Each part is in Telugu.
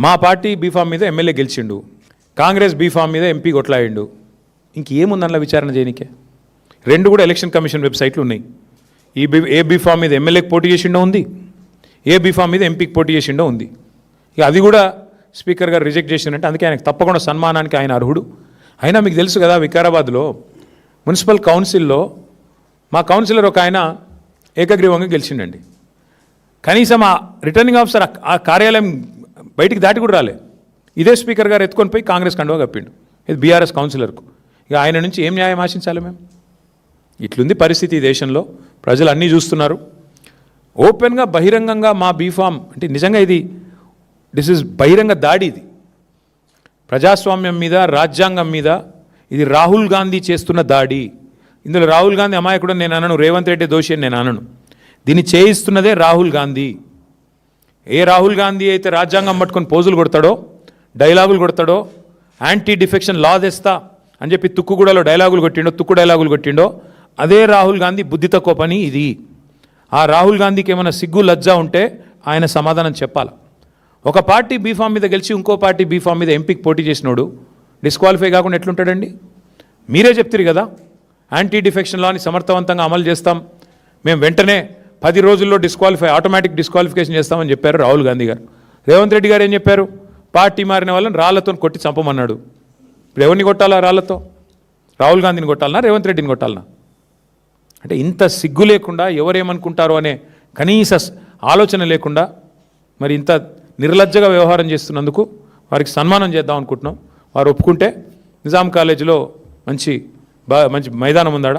మా పార్టీ బీఫామ్ మీద ఎమ్మెల్యే గెలిచిండు, కాంగ్రెస్ బీఫామ్ మీద ఎంపీ కొట్లాయిండు. ఇంకేముంది అందులో విచారణ చేయనికే? రెండు కూడా ఎలక్షన్ కమిషన్ వెబ్సైట్లు ఉన్నాయి. ఏ బీఫామ్ మీద ఎమ్మెల్యేకి పోటీ చేసిండో ఉంది, ఏ బీఫామ్ మీద ఎంపీకి పోటీ చేసిండో ఉంది. ఇక అది కూడా స్పీకర్ గారు రిజెక్ట్ చేసిందంటే అందుకే ఆయనకు తప్పకుండా సన్మానానికి ఆయన అర్హుడు. అయినా మీకు తెలుసు కదా, వికారాబాద్లో మున్సిపల్ కౌన్సిల్లో మా కౌన్సిలర్ ఒక ఆయన ఏకగ్రీవంగా గెలిచిండండి. కనీసం ఆ రిటర్నింగ్ ఆఫీసర్ ఆ కార్యాలయం బయటికి దాటి కూడా రాలే. ఇదే స్పీకర్ గారు ఎత్తుకొని పోయి కాంగ్రెస్ కండువా కప్పిండు. ఇది బీఆర్ఎస్ కౌన్సిలర్కు. ఇక ఆయన నుంచి ఏం న్యాయం ఆశించాలి మేము? ఇట్లుంది పరిస్థితి ఈ దేశంలో. ప్రజలు అన్నీ చూస్తున్నారు. ఓపెన్గా బహిరంగంగా మా బీఫామ్ అంటే నిజంగా దిస్ ఇస్ బహిరంగ దాడి. ఇది ప్రజాస్వామ్యం మీద, రాజ్యాంగం మీద ఇది రాహుల్ గాంధీ చేస్తున్న దాడి. ఇందులో రాహుల్ గాంధీ అమాయకుడు నేను అనను, రేవంత్ రెడ్డి దోషి అని నేను అనను. దీన్ని చేయిస్తున్నదే రాహుల్ గాంధీ. ఏ రాహుల్ గాంధీ అయితే రాజ్యాంగం పట్టుకొని పోజులు కొడతాడో, డైలాగులు కొడతాడో, యాంటీ డిఫెక్షన్ లా తెస్తా అని చెప్పి తుక్కుగూడలో తుక్కు డైలాగులు కొట్టిండో అదే రాహుల్ గాంధీ బుద్ధి తక్కువ పని ఇది. ఆ రాహుల్ గాంధీకి ఏమైనా సిగ్గు లజ్జ ఉంటే ఆయన సమాధానం చెప్పాలి. ఒక పార్టీ బీఫామ్ మీద గెలిచి ఇంకో పార్టీ బీఫామ్ మీద ఎంపీకి పోటీ చేసినోడు డిస్క్వాలిఫై కాకుండా ఎట్లుంటాడండి? మీరే చెప్తారు కదా, యాంటీ డిఫెక్షన్ లాని సమర్థవంతంగా అమలు చేస్తాం, మేము వెంటనే 10 రోజుల్లో ఆటోమేటిక్ డిస్క్వాలిఫికేషన్ చేస్తామని చెప్పారు రాహుల్ గాంధీ గారు. రేవంత్ రెడ్డి గారు ఏం చెప్పారు? పార్టీ మారిన వాళ్ళని రాళ్లతో కొట్టి చంపమన్నాడు. ఇప్పుడు ఎవరిని కొట్టాలా రాళ్లతో? రాహుల్ గాంధీని కొట్టాలనా, రేవంత్ రెడ్డిని కొట్టాలనా? అంటే ఇంత సిగ్గు లేకుండా, ఎవరేమనుకుంటారో అనే కనీస ఆలోచన లేకుండా మరి ఇంత నిర్లజ్జగా వ్యవహారం చేస్తున్నందుకు వారికి సన్మానం చేద్దాం అనుకుంటున్నాం. వారు ఒప్పుకుంటే నిజాం కాలేజీలో మంచి మైదానం ఉందాడ,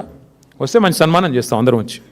వస్తే మంచి సన్మానం చేస్తాం అందరం వచ్చి.